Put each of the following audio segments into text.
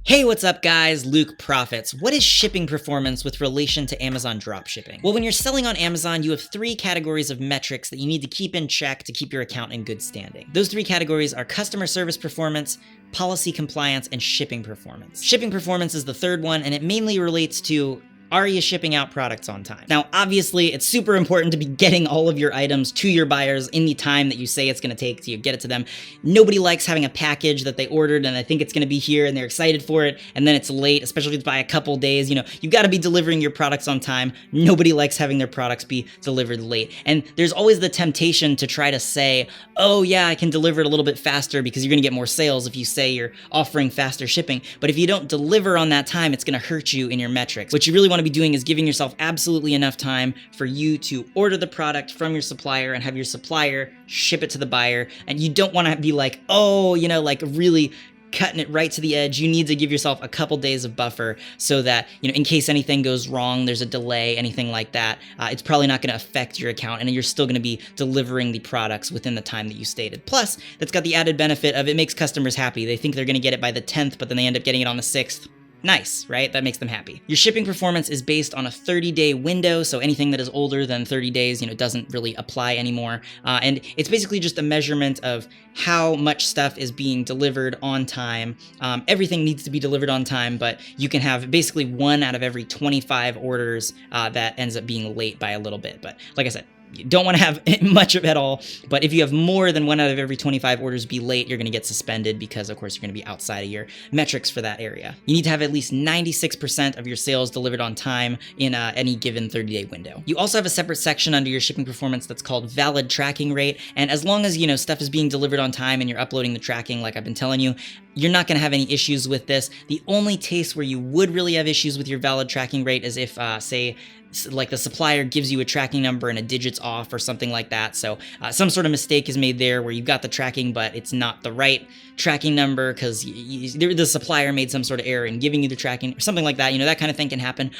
Hey, what's up guys? Luke Profits. What is shipping performance with relation to Amazon dropshipping? Well, when you're selling on Amazon, you have three categories of metrics that you need to keep in check to keep your account in good standing. Those three categories are customer service performance, policy compliance, and shipping performance. Shipping performance is the third one, and it mainly relates to are you shipping out products on time? Now, obviously, it's super important to be getting all of your items to your buyers in the time that you say it's gonna take to get it to them. Nobody likes having a package that they ordered and they think it's gonna be here and they're excited for it, and then it's late, especially if it's by a couple days. You know, you gotta be delivering your products on time. Nobody likes having their products be delivered late. And there's always the temptation to try to say, oh yeah, I can deliver it a little bit faster because you're gonna get more sales if you say you're offering faster shipping. But if you don't deliver on that time, it's gonna hurt you in your metrics. What you really wanna be doing is giving yourself absolutely enough time for you to order the product from your supplier and have your supplier ship it to the buyer. And you don't want to be like, oh, you know, like really cutting it right to the edge. You need to give yourself a couple days of buffer so that, you know, in case anything goes wrong, there's a delay, anything like that, it's probably not going to affect your account and you're still going to be delivering the products within the time that you stated. Plus, that's got the added benefit of it makes customers happy. They think they're going to get it by the 10th, but then they end up getting it on the 6th. Nice, right? That makes them happy. Your shipping performance is based on a 30-day window, so anything that is older than 30 days, you know, doesn't really apply anymore. And it's basically just a measurement of how much stuff is being delivered on time. Everything needs to be delivered on time, but you can have basically 1 out of every 25 orders that ends up being late by a little bit. But like I said, you don't want to have much of it at all, but if you have more than 1 out of every 25 orders be late, you're going to get suspended because, of course, you're going to be outside of your metrics for that area. You need to have at least 96% of your sales delivered on time in any given 30-day window. You also have a separate section under your shipping performance that's called valid tracking rate, and as long as, you know, stuff is being delivered on time and you're uploading the tracking like I've been telling you, you're not going to have any issues with this. The only case where you would really have issues with your valid tracking rate is if, say, like the supplier gives you a tracking number and a digit's off or something like that. So some sort of mistake is made there where you've got the tracking, but it's not the right tracking number because the supplier made some sort of error in giving you the tracking or something like that. You know, that kind of thing can happen.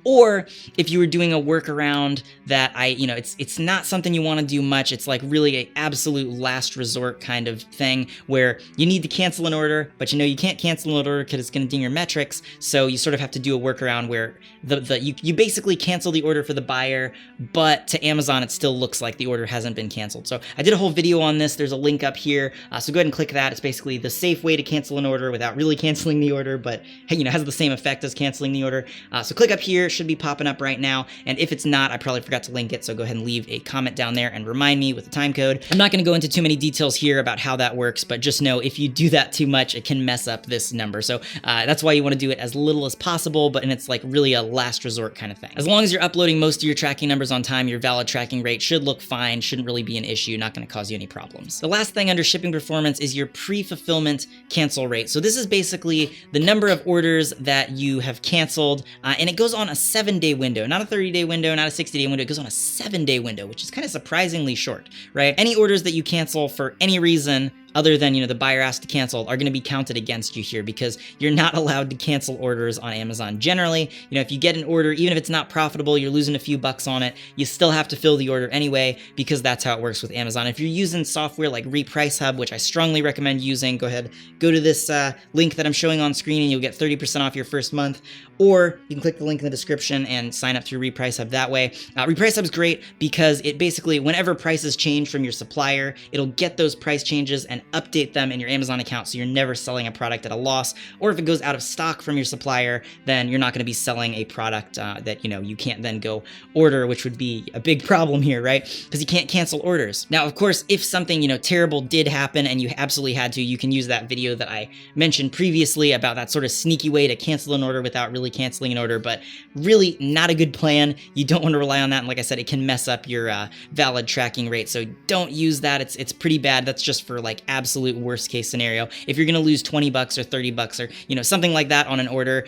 Or if you were doing a workaround that it's not something you want to do much. It's like really an absolute last resort kind of thing where you need to cancel an order, but you know you can't cancel an order because it's going to ding your metrics. So you sort of have to do a workaround where you basically cancel the order for the buyer, but to Amazon it still looks like the order hasn't been canceled. So I did a whole video on this. There's a link up here. So go ahead and click that. It's basically the safe way to cancel an order without really canceling the order, but you know has the same effect as canceling the order. So click up here. Should be popping up right now, and if it's not, I probably forgot to link it, so go ahead and leave a comment down there and remind me with the time code. I'm not going to go into too many details here about how that works, but just know if you do that too much, it can mess up this number. So that's why you want to do it as little as possible, but and it's like really a last resort kind of thing. As long as you're uploading most of your tracking numbers on time, your valid tracking rate should look fine, shouldn't really be an issue, not going to cause you any problems. The last thing under shipping performance is your pre-fulfillment cancel rate. So this is basically the number of orders that you have canceled, and it goes on a 7-day window, not a 30-day window, not a 60-day window. It goes on a 7-day window, which is kind of surprisingly short, right? Any orders that you cancel for any reason other than, you know, the buyer asked to cancel are going to be counted against you here because you're not allowed to cancel orders on Amazon. Generally, you know, if you get an order, even if it's not profitable, you're losing a few bucks on it, you still have to fill the order anyway because that's how it works with Amazon. If you're using software like Reprice Hub, which I strongly recommend using, go ahead, go to this link that I'm showing on screen and you'll get 30% off your first month, or you can click the link in the description and sign up through Reprice Hub that way. Reprice Hub is great because it basically, whenever prices change from your supplier, it'll get those price changes and update them in your Amazon account so you're never selling a product at a loss. Or if it goes out of stock from your supplier, then you're not going to be selling a product that, you know, you can't then go order, which would be a big problem here, right? Because you can't cancel orders. Now, of course, if something, you know, terrible did happen and you absolutely had to, you can use that video that I mentioned previously about that sort of sneaky way to cancel an order without really canceling an order, but really not a good plan. You don't want to rely on that. And like I said, it can mess up your valid tracking rate. So don't use that. It's pretty bad. That's just for like absolute worst case scenario. If you're going to lose 20 bucks or 30 bucks or, you know, something like that on an order,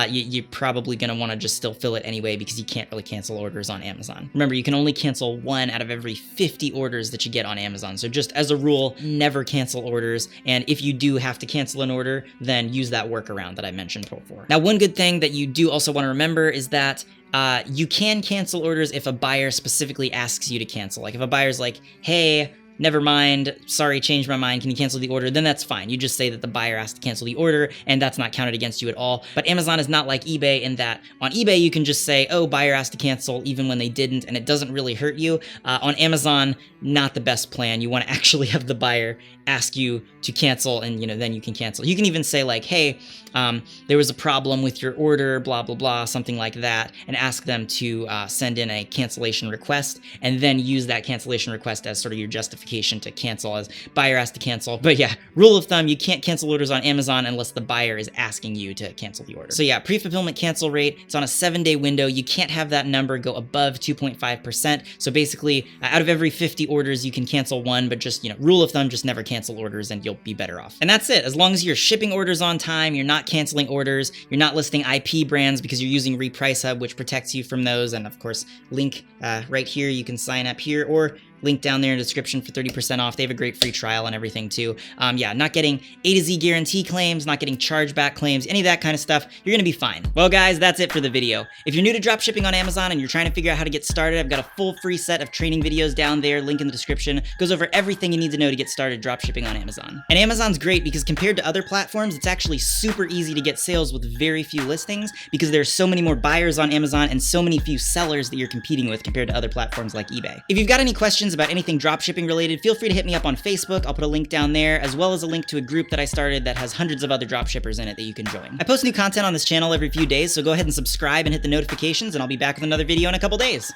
you're probably going to want to just still fill it anyway because you can't really cancel orders on Amazon. Remember, you can only cancel 1 out of every 50 orders that you get on Amazon. So just as a rule, never cancel orders. And if you do have to cancel an order, then use that workaround that I mentioned before. Now, one good thing that you do also want to remember is that you can cancel orders if a buyer specifically asks you to cancel. Like if a buyer's like, hey, never mind, sorry, changed my mind, can you cancel the order? Then that's fine. You just say that the buyer asked to cancel the order, and that's not counted against you at all. But Amazon is not like eBay in that on eBay, you can just say, oh, buyer asked to cancel even when they didn't, and it doesn't really hurt you. On Amazon, not the best plan. You want to actually have the buyer ask you to cancel, and then you can cancel. You can even say like, hey, there was a problem with your order, blah, blah, blah, something like that, and ask them to send in a cancellation request, and then use that cancellation request as sort of your justification to cancel, as buyer asked to cancel. But yeah, rule of thumb, you can't cancel orders on Amazon unless the buyer is asking you to cancel the order. So yeah, pre-fulfillment cancel rate, it's on a 7-day window. You can't have that number go above 2.5%. So basically, out of every 50 orders, you can cancel one, but just, rule of thumb, just never cancel orders and you'll be better off. And that's it. As long as you're shipping orders on time, you're not canceling orders, you're not listing IP brands because you're using Reprice Hub, which protects you from those. And of course, link right here, you can sign up here, or link down there in the description for 30% off. They have a great free trial and everything too. Yeah, not getting A to Z guarantee claims, not getting chargeback claims, any of that kind of stuff, you're gonna be fine. Well guys, that's it for the video. If you're new to dropshipping on Amazon and you're trying to figure out how to get started, I've got a full free set of training videos down there, link in the description. Goes over everything you need to know to get started dropshipping on Amazon. And Amazon's great because compared to other platforms, it's actually super easy to get sales with very few listings because there's so many more buyers on Amazon and so many few sellers that you're competing with compared to other platforms like eBay. If you've got any questions about anything dropshipping related, feel free to hit me up on Facebook. I'll put a link down there, as well as a link to a group that I started that has hundreds of other dropshippers in it that you can join. I post new content on this channel every few days, so go ahead and subscribe and hit the notifications, and I'll be back with another video in a couple days.